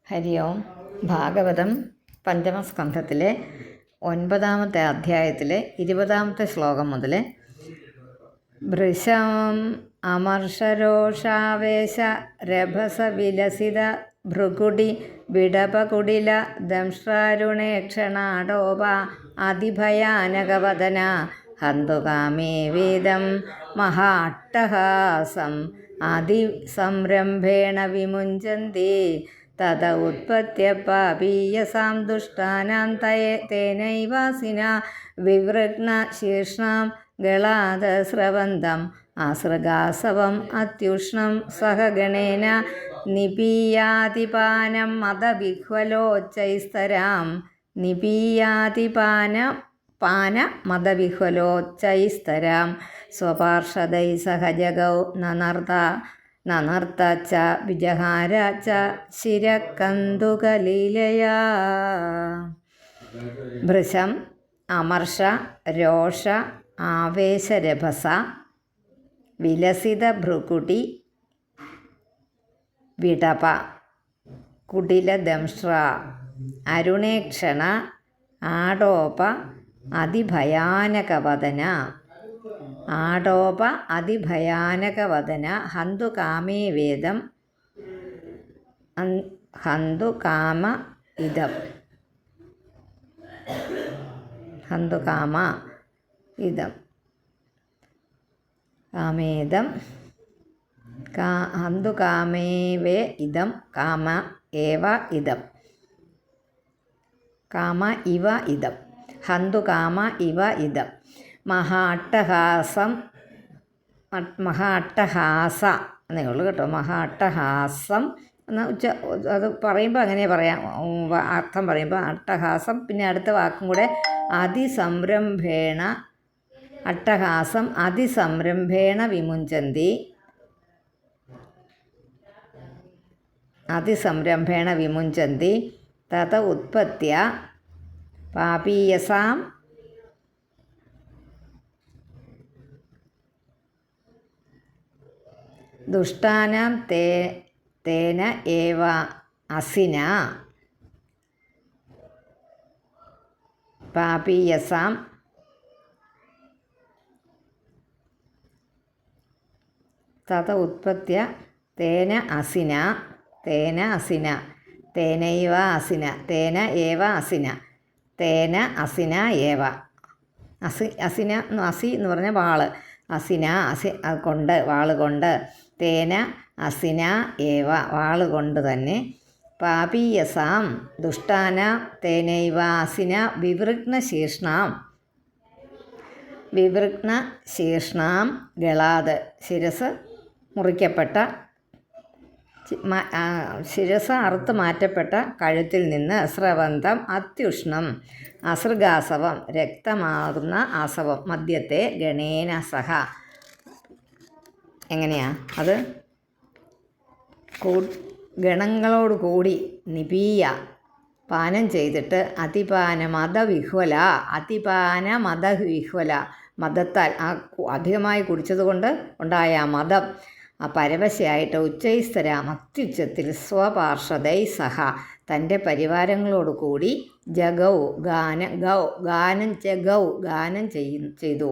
ഹരി ഓം. ഭാഗവതം പഞ്ചമസ്കന്ധത്തിലെ 9-ാമത്തെ അധ്യായത്തിലെ 20-ാമത്തെ ശ്ലോകം മുതൽ ഭൃശം അമർഷരോഷാവേശ രഭസ വിലസിത ഭൃകുടി വിടപകുടില ദംഷ്ട്രാരുണേക്ഷണാടോപ അതിഭയാനകവദന ഹന്തുകാമേ വേദം മഹാട്ടഹാസം അതിസംരംഭേണ വിമുഞ്ചന്തി തത ഉത്പത്യ പാപീയസാം ദുഷ്ടാനാം തേനൈവാസിന വിവൃഗ്ന ശീർഷ്ണം ഗളാദ സ്രവന്തം ആസൃഗാസവം അത്യുഷ്ണം സഹഗണേന നിപീയാതിപാനം മദവിഹ്വലോച്ചൈസ്തരാം മദവിഹ്വലോച്ചൈസ്തരാം സ്വപാർഷദൈ സഹജഗൗ നനർത്ത ച വിജഹാര ച ശിരകന്തുകലീലയാ. ഭൃശം അമർഷ രോഷ ആവേശരഭസ വിലസിത ഭൃകുടി വിടപ കുടിലദംഷ്ട്ര അരുണേക്ഷണ ആടോപ അതിഭയാനകവദന ഹന്തുകാമേ വേദം ഹന്തുകാമ ഇദം കാമേദം ഹന്തുകാമേവേ ഇദം കാമ ഏവ ഇദം കാമ ഇവ ഇദം ഹന്തുകാമ ഇവ ഇദം മഹാട്ടഹാസം എന്നേ ഉള്ളൂ കേട്ടോ. മഹാട്ടഹാസം എന്ന് അത് പറയുമ്പോൾ അങ്ങനെ പറയാം, അർത്ഥം പറയുമ്പോൾ അട്ടഹാസം. പിന്നെ അടുത്ത വാക്കും കൂടെ അതിസംരംഭേണ അട്ടഹാസം അതിസംരംഭേണ വിമുഞ്ചന്തി തത ഉത്പത്യ പാപീയസാം ദുഷ്ടാനാം തേന ഏവ അസിന പാപീയസാം തത ഉത്പത്യ തേന അസിന തേനൈവ അസിന തേന ഏവ അസിന തേന അസിന ഏവ അസിന എന്ന് പറഞ്ഞ വാള്, അസിന കൊണ്ട് വാള് കൊണ്ട്, തേന അസിന ഏവ വാള് കൊണ്ട് തന്നെ, പാപീയസാം ദുഷ്ടാന തേനൈവ അസിന വിവൃഗ്ന ശീർഷ്ണാം ഗളാത് ശിരസ് മുറിക്കപ്പെട്ട ശിരസ് അറുത്ത് മാറ്റപ്പെട്ട കഴുത്തിൽ നിന്ന് സ്രവന്തം അത്യുഷ്ണം അസൃഗാസവം രക്തമാകുന്ന ആസവം മദ്യത്തെ ഗണേന സഹ. എങ്ങനെയാ അത്? ഗണങ്ങളോട് കൂടി നിപീയ പാനം ചെയ്തിട്ട് അതിപാന മദവിഹ്വല മദത്താൽ അധികമായി കുടിച്ചതുകൊണ്ട് ഉണ്ടായ ആ മദം ആ പരവശയായിട്ട് ഉച്ചൈസ്തരാം അത്യുച്ചത്തിൽ സ്വപാർഷദൈ സഹ തൻ്റെ പരിവാരങ്ങളോട് കൂടി ഗാനം ചെയ്തു.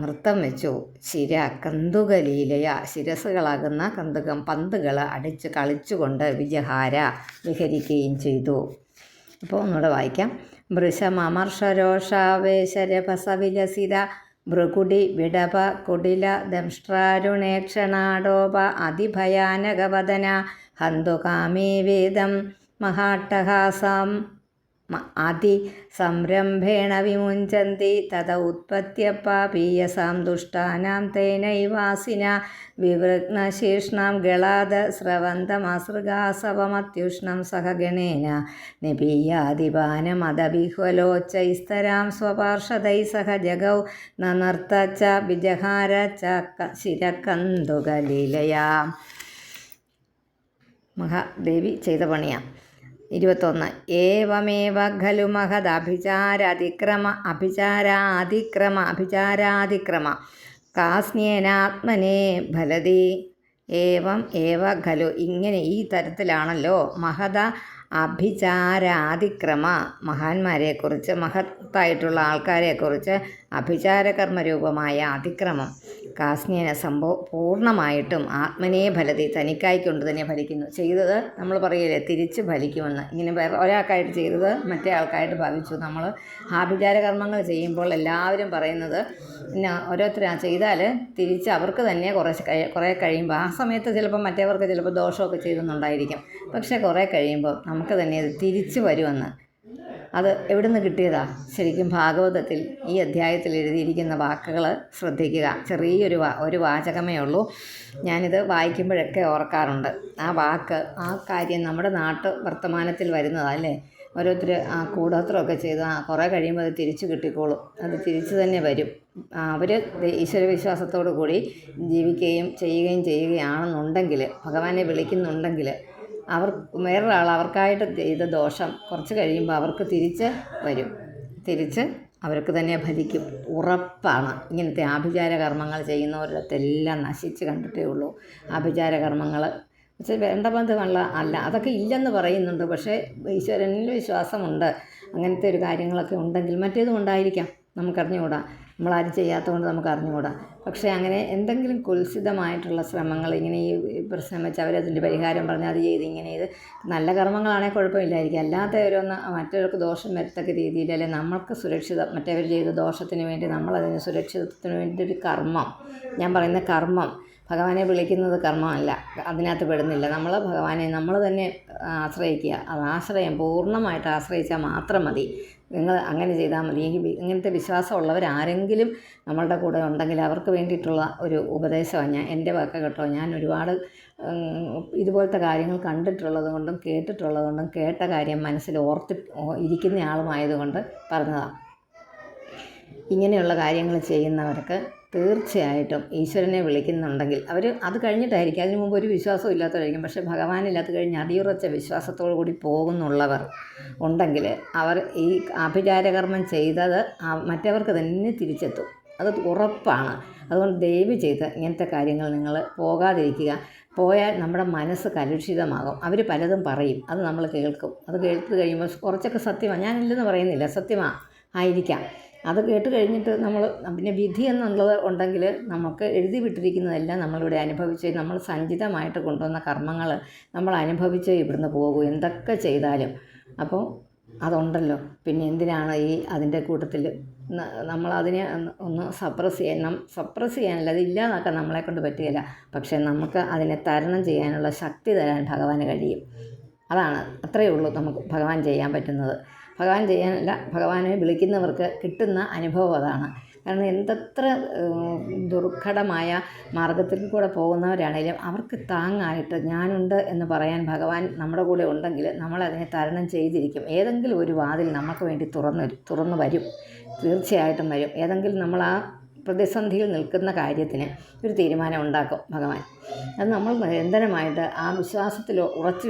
നൃത്തം വെച്ചു. ശിര കന്തുകലീലയ ശിരസുകളാകുന്ന പന്തുകൾ അടിച്ച് കളിച്ചുകൊണ്ട് വിഹരിക്കുകയും ചെയ്തു. അപ്പോൾ ഒന്നുകൂടെ വായിക്കാം. ഭൃശമർഷരോഷാവേശരഭസവിലസിത ഭൃകുടി വിടപ കുടില ദംഷ്ട്രാരുണേക്ഷണാടോപ അതിഭയാനകവദന ഹന്തുകാമേ വേദം മഹാട്ടഹാസം അതിസംരംഭേണ വിമുഞ്ചന്തി തത ഉത്പത്യ പാപീയസാം ദുഷ്ടാനാം തേനൈവാസിന വിവൃഗ്ന ശീർഷ്ണം ഗളാദ സ്രവന്തമസൃഗാസവമത്യുഷ്ണം സഹഗണേന നിപീയാതിപാനമദവിഹ്വലോച്ചൈസ്തരാം സ്വപാർഷദൈ സഹ ജഗൗ നനർത്ത ച വിജഹാര ച ശിരകന്തുകലീലയാ. മഹാദേവി ചെയ്ത പണിയാം. 21. ഏവമേവ ഖലു മഹദഭിചാരാതിക്രമ കാസ്ന്യേനാത്മനേ ഫലതി ഏവം ഏവ ഖലു ഇങ്ങനെ ഈ തരത്തിലാണല്ലോ മഹത അഭിചാരാതിക്രമ മഹാന്മാരെക്കുറിച്ച് മഹത്തായിട്ടുള്ള ആൾക്കാരെക്കുറിച്ച് അഭിചാരകർമ്മരൂപമായ അതിക്രമം കാസ്നേന പൂർണ്ണമായിട്ടും ആത്മനേ ഫലതി തനിക്കായിക്കൊണ്ട് തന്നെ ഫലിക്കുന്നു. ചെയ്തത് നമ്മൾ പറയില്ലേ തിരിച്ച് ഫലിക്കുമെന്ന്. ഇങ്ങനെ വേറെ ഒരാൾക്കായിട്ട് ചെയ്തത് മറ്റേ ആൾക്കായിട്ട് ഭവിച്ചു. നമ്മൾ ആഭിചാരകർമ്മങ്ങൾ ചെയ്യുമ്പോൾ എല്ലാവരും പറയുന്നത് പിന്നെ ഓരോരുത്തർ ചെയ്താൽ തിരിച്ച് അവർക്ക് തന്നെ കുറേ കഴിയുമ്പോൾ ആ സമയത്ത് ചിലപ്പോൾ മറ്റേവർക്ക് ചിലപ്പോൾ ദോഷമൊക്കെ ചെയ്തെന്നുണ്ടായിരിക്കും. പക്ഷേ കുറേ കഴിയുമ്പോൾ നമുക്ക് തന്നെ അത് തിരിച്ചു വരുമെന്ന്. അത് എവിടെ നിന്ന് കിട്ടിയതാ? ശരിക്കും ഭാഗവതത്തിൽ ഈ അധ്യായത്തിൽ എഴുതിയിരിക്കുന്ന വാക്കുകൾ ശ്രദ്ധിക്കുക. ഒരു വാചകമേ ഉള്ളൂ. ഞാനിത് വായിക്കുമ്പോഴൊക്കെ ഓർക്കാറുണ്ട്. ആ വാക്ക് ആ കാര്യം നമ്മുടെ വർത്തമാനത്തിൽ വരുന്നതാണ് അല്ലേ. ഓരോരുത്തർ ആ കൂടോത്രമൊക്കെ ചെയ്ത് കുറേ കഴിയുമ്പോൾ അത് തിരിച്ചു കിട്ടിക്കോളും. അത് തിരിച്ചു തന്നെ വരും. അവർ ഈശ്വരവിശ്വാസത്തോടു കൂടി ജീവിക്കുകയും ചെയ്യുകയാണെന്നുണ്ടെങ്കിൽ, ഭഗവാനെ വിളിക്കുന്നുണ്ടെങ്കിൽ, വേറൊരാൾ അവർക്കായിട്ട് ചെയ്ത ദോഷം കുറച്ച് കഴിയുമ്പോൾ അവർക്ക് തിരിച്ച് വരും. തിരിച്ച് അവർക്ക് തന്നെ ഫലിക്കും. ഉറപ്പാണ്. ഇങ്ങനത്തെ ആഭിചാര കർമ്മങ്ങൾ ചെയ്യുന്നവരിടത്തെല്ലാം നശിച്ച് കണ്ടിട്ടേ ഉള്ളൂ. ആഭിചാര കർമ്മങ്ങൾ പക്ഷേ വേണ്ട ബന്ധമല്ല അല്ല, അതൊക്കെ ഇല്ലെന്ന് പറയുന്നുണ്ട്. പക്ഷേ ഈശ്വരനിൽ വിശ്വാസമുണ്ട്. അങ്ങനത്തെ ഒരു കാര്യങ്ങളൊക്കെ ഉണ്ടെങ്കിൽ മറ്റേതും ഉണ്ടായിരിക്കാം, നമുക്കറിഞ്ഞുകൂടാ. നമ്മളാരും ചെയ്യാത്തതുകൊണ്ട് നമുക്ക് അറിഞ്ഞുകൂടാ. പക്ഷേ അങ്ങനെ എന്തെങ്കിലും കുൽസിതമായിട്ടുള്ള ശ്രമങ്ങൾ ഇങ്ങനെ ഈ പ്രശ്നം വെച്ച് അവരതിൻ്റെ പരിഹാരം പറഞ്ഞ് അത് ചെയ്ത് ഇങ്ങനെ ചെയ്ത് നല്ല കർമ്മങ്ങളാണെങ്കിൽ കുഴപ്പമില്ലായിരിക്കും. അല്ലാത്ത മറ്റവർക്ക് ദോഷം വരത്തക്ക രീതിയിൽ അല്ലെങ്കിൽ നമ്മൾക്ക് സുരക്ഷിതം മറ്റവർ ചെയ്ത ദോഷത്തിന് വേണ്ടി നമ്മളതിന് സുരക്ഷിതത്വത്തിന് വേണ്ടി ഒരു കർമ്മം, ഞാൻ പറയുന്ന കർമ്മം, ഭഗവാനെ വിളിക്കുന്നത് കർമ്മമല്ല, അതിനകത്ത് പെടുന്നില്ല. ഭഗവാനെ നമ്മൾ തന്നെ ആശ്രയിക്കുക. അത് ആശ്രയം പൂർണ്ണമായിട്ട് ആശ്രയിച്ചാൽ മാത്രം മതി. നിങ്ങൾ അങ്ങനെ ചെയ്താൽ മതി. ഇങ്ങനത്തെ വിശ്വാസമുള്ളവരാരെങ്കിലും നമ്മളുടെ കൂടെ ഉണ്ടെങ്കിൽ അവർക്ക് വേണ്ടിയിട്ടുള്ള ഒരു ഉപദേശമാണ് എൻ്റെ വാക്ക് കേട്ടോ. ഞാൻ ഒരുപാട് ഇതുപോലത്തെ കാര്യങ്ങൾ കണ്ടിട്ടുള്ളത് കൊണ്ടും കേട്ടിട്ടുള്ളത് കൊണ്ടും കേട്ട കാര്യം മനസ്സിൽ ഇരിക്കുന്ന ആളുമായതുകൊണ്ട് പറഞ്ഞതാണ്. ഇങ്ങനെയുള്ള കാര്യങ്ങൾ ചെയ്യുന്നവർക്ക് തീർച്ചയായിട്ടും ഈശ്വരനെ വിളിക്കുന്നുണ്ടെങ്കിൽ അവർ അത് കഴിഞ്ഞിട്ടായിരിക്കും, അതിനു മുമ്പ് ഒരു വിശ്വാസം ഇല്ലാത്തവരായിരിക്കും. പക്ഷേ ഭഗവാനില്ലാത്ത കഴിഞ്ഞ് അടിയുറച്ച വിശ്വാസത്തോടു കൂടി പോകുന്നുള്ളവർ ഉണ്ടെങ്കിൽ അവർ ഈ ആഭിചാരകർമ്മം ചെയ്തത് മറ്റവർക്ക് തന്നെ തിരിച്ചെത്തും. അത് ഉറപ്പാണ്. അതുകൊണ്ട് ദയവ് ചെയ്ത് ഇങ്ങനത്തെ കാര്യങ്ങൾ നിങ്ങൾ പോകാതിരിക്കുക. പോയാൽ നമ്മുടെ മനസ്സ് കലുഷിതമാകും. അവർ പലതും പറയും, അത് നമ്മൾ കേൾക്കും. അത് കേട്ട് കഴിയുമ്പോൾ കുറച്ചൊക്കെ സത്യമാണ്, ഞാനില്ലെന്ന് പറയുന്നില്ല, ആയിരിക്കാം. അത് കേട്ട് കഴിഞ്ഞിട്ട് പിന്നെ വിധി എന്നുള്ളത് ഉണ്ടെങ്കിൽ നമുക്ക് എഴുതി വിട്ടിരിക്കുന്നതെല്ലാം നമ്മളിവിടെ അനുഭവിച്ച് നമ്മൾ സഞ്ചിതമായിട്ട് കൊണ്ടുവന്ന കർമ്മങ്ങൾ നമ്മൾ അനുഭവിച്ച് ഇവിടുന്ന് പോകും എന്തൊക്കെ ചെയ്താലും. അപ്പോൾ അതുണ്ടല്ലോ, പിന്നെ എന്തിനാണ് അതിൻ്റെ കൂട്ടത്തിൽ നമ്മളതിനെ ഒന്ന് സപ്രസ് ചെയ്യാനല്ല, അത് ഇല്ലാതാക്കാൻ നമ്മളെക്കൊണ്ട് പറ്റുകയില്ല. പക്ഷേ നമുക്ക് അതിനെ തരണം ചെയ്യാനുള്ള ശക്തി തരാൻ ഭഗവാന് കഴിയും. അതാണ്, അത്രയേ ഉള്ളൂ നമുക്ക് ഭഗവാൻ ചെയ്യാൻ പറ്റുന്നത്. ഭഗവാൻ ചെയ്യാനല്ല, ഭഗവാനെ വിളിക്കുന്നവർക്ക് കിട്ടുന്ന അനുഭവം അതാണ്. കാരണം എന്തത്ര ദുർഘടമായ മാർഗത്തിൽ കൂടെ പോകുന്നവരാണേലും അവർക്ക് താങ്ങായിട്ട് ഞാനുണ്ട് എന്ന് പറയാൻ ഭഗവാൻ നമ്മുടെ കൂടെ ഉണ്ടെങ്കിൽ നമ്മളതിനെ തരണം ചെയ്തിരിക്കും. ഏതെങ്കിലും ഒരു വാതിൽ നമുക്ക് വേണ്ടി തുറന്നു വരും, തീർച്ചയായിട്ടും വരും. ഏതെങ്കിലും നമ്മൾ ആ പ്രതിസന്ധിയിൽ നിൽക്കുന്ന കാര്യത്തിന് ഒരു തീരുമാനം ഉണ്ടാക്കും ഭഗവാൻ. അത് നമ്മൾ നിരന്തരമായിട്ട് ആ വിശ്വാസത്തിൽ ഉറച്ച്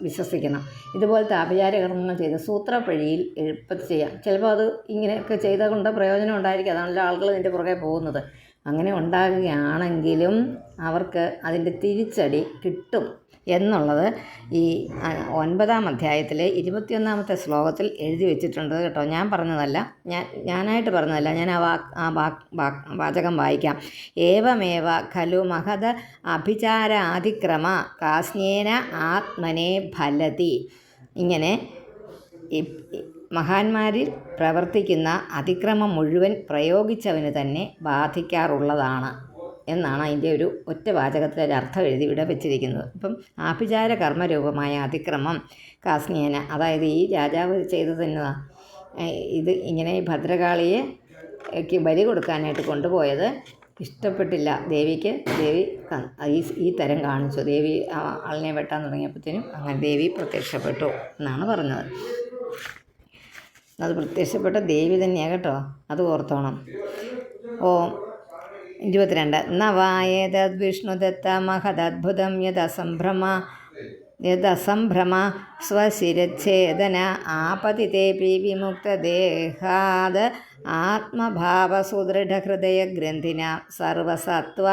വിശ്വസിക്കണം. ഇതുപോലത്തെ ആഭിചാരകർമ്മങ്ങൾ ചെയ്ത് സൂത്രപ്പഴിയിൽ എളുപ്പത്തിൽ ചെയ്യാം. ചിലപ്പോൾ അത് ഇങ്ങനെയൊക്കെ ചെയ്ത കൊണ്ട് പ്രയോജനം ഉണ്ടായിരിക്കും, അതാണല്ലോ ആളുകൾ ഇതിൻ്റെ പുറകെ പോകുന്നത്. അങ്ങനെ ഉണ്ടാകുകയാണെങ്കിലും അവർക്ക് അതിൻ്റെ തിരിച്ചടി കിട്ടും എന്നുള്ളത് ഈ 9-ാം അധ്യായത്തിലെ 21-ാമത്തെ ശ്ലോകത്തിൽ എഴുതി വെച്ചിട്ടുണ്ട് കേട്ടോ. ഞാൻ പറഞ്ഞതല്ല, ഞാനായിട്ട് പറഞ്ഞതല്ല, ഞാൻ ആ വാചകം വായിക്കാം. ഏവമേവ ഖലു മഹത അഭിചാരാതിക്രമ കാസ്നേന ആത്മനെ ഫലതി. ഇങ്ങനെ മഹാന്മാരിൽ പ്രവർത്തിക്കുന്ന അതിക്രമം മുഴുവൻ പ്രയോഗിച്ചവന് തന്നെ ബാധിക്കാറുള്ളതാണ് എന്നാണ് അതിൻ്റെ ഒരു ഒറ്റ വാചകത്തിലൊരു അർത്ഥം എഴുതി ഇവിടെ വെച്ചിരിക്കുന്നത്. ഇപ്പം ആഭിചാര കർമ്മരൂപമായ അതിക്രമം കാസ്നേന, അതായത് ഈ രാജാവ് ചെയ്തത് എന്നതാണ്, ഇത് ഇങ്ങനെ ഭദ്രകാളിയെ ബലി കൊടുക്കാനായിട്ട് കൊണ്ടുപോയത് ഇഷ്ടപ്പെട്ടില്ല ദേവിക്ക്. ദേവി ഈ തരം കാണിച്ചു. ദേവി ആളിനെ വെട്ടാൻ തുടങ്ങിയപ്പോഴത്തേനും അങ്ങനെ ദേവി പ്രത്യക്ഷപ്പെട്ടു എന്നാണ് പറഞ്ഞത്. അത് പ്രത്യക്ഷപ്പെട്ട ദേവി തന്നെയാണ് കേട്ടോ, അത് ഓർത്തോണം. 22 നവായേതദ് വിഷ്ണുദത്ത മഹദദ്ഭുതം യദസംഭ്രമ സ്വശിരച്ഛേദന ആപതിതേപി വിമുക്തദേഹാത് ആത്മഭാവസുദൃഢഹൃദയഗ്രന്ഥിനാം സർവസത്വ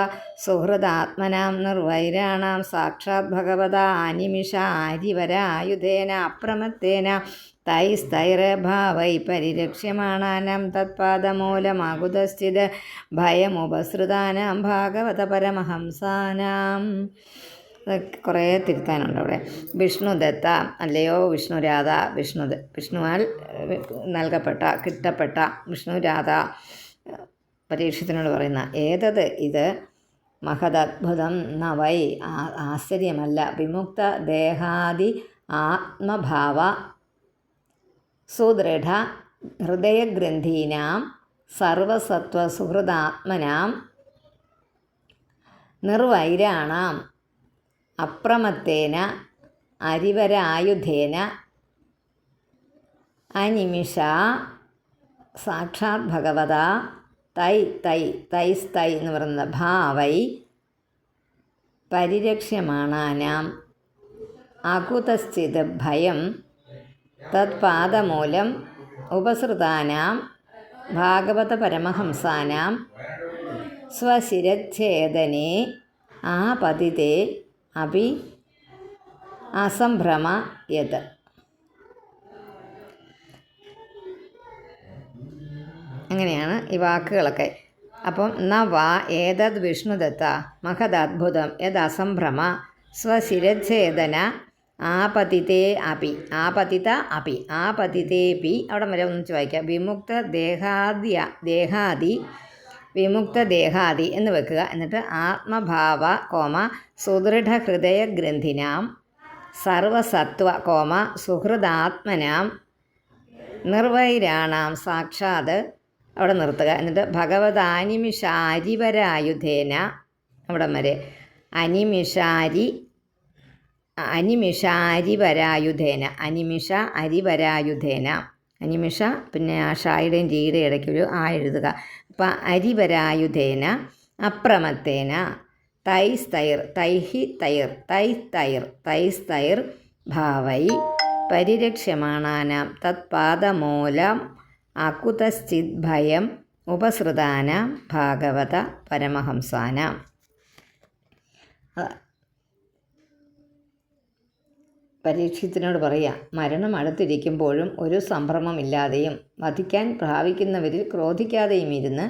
സുഹൃദാത്മനാം നിർവൈരാണാം സാക്ഷാത് ഭഗവതാ അനിമിഷ ആരിവരായുധേന അപ്രമത്തേന തൈസ്തൈരഭാവൈ പരിരക്ഷ്യമാണാനാം തത്പാദമൂലമാകുതസ്ഥിത് ഭയമുപസൃതാനാം ഭാഗവത പരമഹംസാനാം. കുറേ തിരുത്താനുണ്ട് അവിടെ. വിഷ്ണുദത്ത അല്ലയോ വിഷ്ണുരാധ, വിഷ്ണുവാൽ കിട്ടപ്പെട്ട വിഷ്ണുരാധ പരീക്ഷത്തിനോട് പറയുന്ന ഏതത് ഇത് മഹദദ്ഭുതം നവൈ ആശ്ചര്യമല്ല വിമുക്ത ദേഹാദി ആത്മഭാവ സുദൃഢ ഹൃദയഗ്രന്ഥീനാം സർവസത്വസുഹൃദാത്മനാം നിർവൈരാണാം അപ്രമത്തേന അരിവരായുധേന അനിമിഷ സാക്ഷാത് ഭഗവത തൈസ്തൈ എന്ന് പറയുന്ന ഭാവൈ പരിരക്ഷ്യമാണാനാം അകുതസ്ഥിത് ഭയം തത്പാദമൂലം ഉപസൃതാനാം ഭാഗവത പരമഹംസാനാം സ്വശിരച്ഛേദനേ ആപതിതേ അഭി അസംഭ്രമ യത്. അങ്ങനെയാണ് ഈ വാക്കുകളൊക്കെ. അപ്പം വാ ഏതത് വിഷ്ണുദത്ത മഹദദ്ഭുതം യത് അസംഭ്രമ സ്വശിരച്ഛേദന ആപതിതേ അപി ആപതിതേപി അവിടെ വരെ ഒന്നിച്ച് വായിക്കാം. വിമുക്ത ദേഹാദി എന്ന് വെക്കുക. എന്നിട്ട് ആത്മഭാവ സുദൃഢ ഹൃദയഗ്രന്ഥിനാം സർവസത്വ സുഹൃദാത്മനാം നിർവൈരാണാം സാക്ഷാത് അവിടെ നിർത്തുക. എന്നിട്ട് ഭഗവതാനിമിഷ അരിവരായുധേന അവിടം വരെ അനിമിഷ പിന്നെ ആ ഷായുടെയും ജീയുടെ ഇടയ്ക്കൊരു എഴുതുക. അപ്പം അരിവരായുധേന അപ്രമത്തേന തൈസ്തൈർ ഭാവൈ പരിരക്ഷ്യമാണാനാം തത്പാദമൂലം അകുതശ്ചിത് ഭയം ഉപസൃതാനാം ഭാഗവത പരമഹംസാനാം. പരീക്ഷത്തിനോട് പറയുക, മരണം അടുത്തിരിക്കുമ്പോഴും ഒരു സംഭ്രമമില്ലാതെയും വധിക്കാൻ ഭാവിക്കുന്നവരിൽ ക്രോധിക്കാതെയും ഇരുന്ന്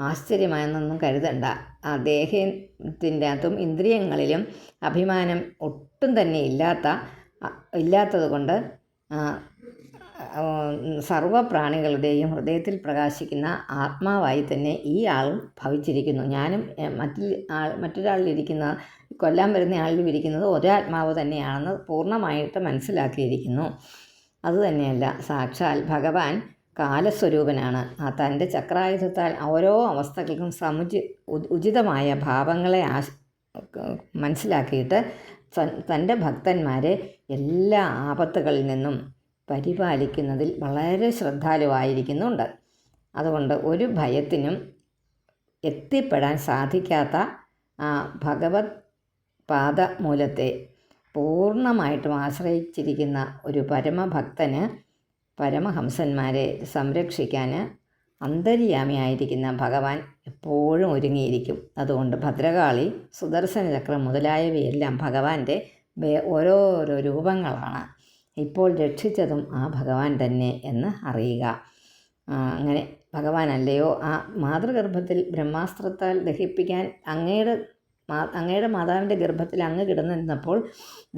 ആശ്ചര്യമായെന്നൊന്നും കരുതണ്ട. ആ ദേഹത്തിൻ്റെ അകത്തും ഇന്ദ്രിയങ്ങളിലും അഭിമാനം ഒട്ടും തന്നെ ഇല്ലാത്തത് കൊണ്ട് സർവപ്രാണികളുടെയും ഹൃദയത്തിൽ പ്രകാശിക്കുന്ന ആത്മാവായി തന്നെ ഈ ആളും ഭവിച്ചിരിക്കുന്നു. ഞാനും മറ്റൊരാളിലിരിക്കുന്ന കൊല്ലാൻ വരുന്ന ആളിൽ ഇരിക്കുന്നത് ഒരാത്മാവ് തന്നെയാണെന്ന് പൂർണ്ണമായിട്ട് മനസ്സിലാക്കിയിരിക്കുന്നു. അതുതന്നെയല്ല, സാക്ഷാൽ ഭഗവാൻ കാലസ്വരൂപനാണ്. തൻ്റെ ചക്രായുധത്താൽ ഓരോ അവസ്ഥകൾക്കും ഉചിതമായ ഭാവങ്ങളെ മനസ്സിലാക്കിയിട്ട് തൻ്റെ ഭക്തന്മാരെ എല്ലാ ആപത്തുകളിൽ നിന്നും പരിപാലിക്കുന്നതിൽ വളരെ ശ്രദ്ധാലുവായിരിക്കുന്നുണ്ട്. അതുകൊണ്ട് ഒരു ഭയത്തിനും എത്തിപ്പെടാൻ സാധിക്കാത്ത ഭഗവത് പാദമൂലത്തെ പൂർണ്ണമായിട്ടും ആശ്രയിച്ചിരിക്കുന്ന ഒരു പരമഭക്തന് പരമഹംസന്മാരെ സംരക്ഷിക്കാൻ അന്തര്യാമിയായിരിക്കുന്ന ഭഗവാൻ എപ്പോഴും ഒരുങ്ങിയിരിക്കും. അതുകൊണ്ട് ഭദ്രകാളി, സുദർശന ചക്രം മുതലായവയെല്ലാം ഭഗവാന്റെ ഓരോരോ രൂപങ്ങളാണ്. ഇപ്പോൾ രക്ഷിച്ചതും ആ ഭഗവാൻ തന്നെ എന്ന് അറിയുക. അങ്ങനെ ഭഗവാനല്ലയോ ആ മാതൃഗർഭത്തിൽ ബ്രഹ്മാസ്ത്രത്താൽ ദഹിപ്പിക്കാൻ അങ്ങയുടെ മാതാവിൻ്റെ ഗർഭത്തിൽ അങ്ങ് കിടന്നിരുന്നപ്പോൾ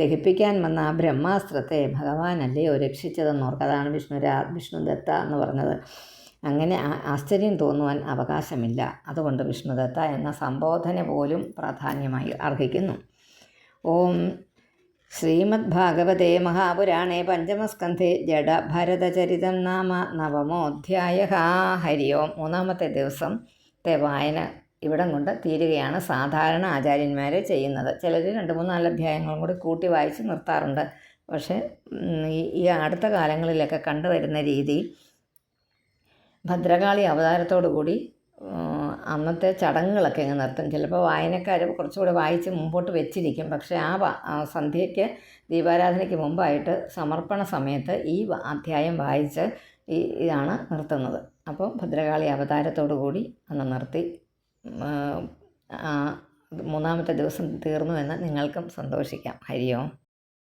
ദഹിപ്പിക്കാൻ വന്ന ആ ബ്രഹ്മാസ്ത്രത്തെ ഭഗവാനല്ലയോ രക്ഷിച്ചതെന്നോർക്കുക. അതാണ് വിഷ്ണുദത്ത എന്ന് പറഞ്ഞത്. അങ്ങനെ ആശ്ചര്യം തോന്നുവാൻ അവകാശമില്ല. അതുകൊണ്ട് വിഷ്ണുദത്ത എന്ന സംബോധന പോലും പ്രാധാന്യമായി അർഹിക്കുന്നു. ഓം ശ്രീമദ് ഭാഗവതേ മഹാപുരാണേ പഞ്ചമസ്കന്ധേ ജഡഭരതചരിതം നാമ നവമോധ്യായഃ. ഹരി ഓം. മൂന്നാമത്തെ ദിവസത്തെ വായന ഇവിടം കൊണ്ട് തീരുകയാണ്. സാധാരണ ആചാര്യന്മാർ ചെയ്യുന്നത്. ചിലർ 2-3-4 അധ്യായങ്ങളും കൂടി കൂട്ടി വായിച്ച് നിർത്താറുണ്ട്. പക്ഷേ ഈ അടുത്ത കാലങ്ങളിലൊക്കെ കണ്ടുവരുന്ന രീതി ഭദ്രകാളി അവതാരത്തോടു കൂടി അന്നത്തെ ചടങ്ങുകളൊക്കെ അങ്ങ് നിർത്തും. ചിലപ്പോൾ വായനക്കാർ കുറച്ചുകൂടി വായിച്ച് മുമ്പോട്ട് വെച്ചിരിക്കും. പക്ഷേ ആ സന്ധ്യയ്ക്ക് ദീപാരാധനയ്ക്ക് മുമ്പായിട്ട് സമർപ്പണ സമയത്ത് ഈ അധ്യായം വായിച്ച് ഇതാണ് നിർത്തുന്നത്. അപ്പോൾ ഭദ്രകാളി അവതാരത്തോടു കൂടി അന്ന് നിർത്തി. മൂന്നാമത്തെ ദിവസം തീർന്നു എന്ന് നിങ്ങൾക്കും സന്തോഷിക്കാം. ഹരി ഓം.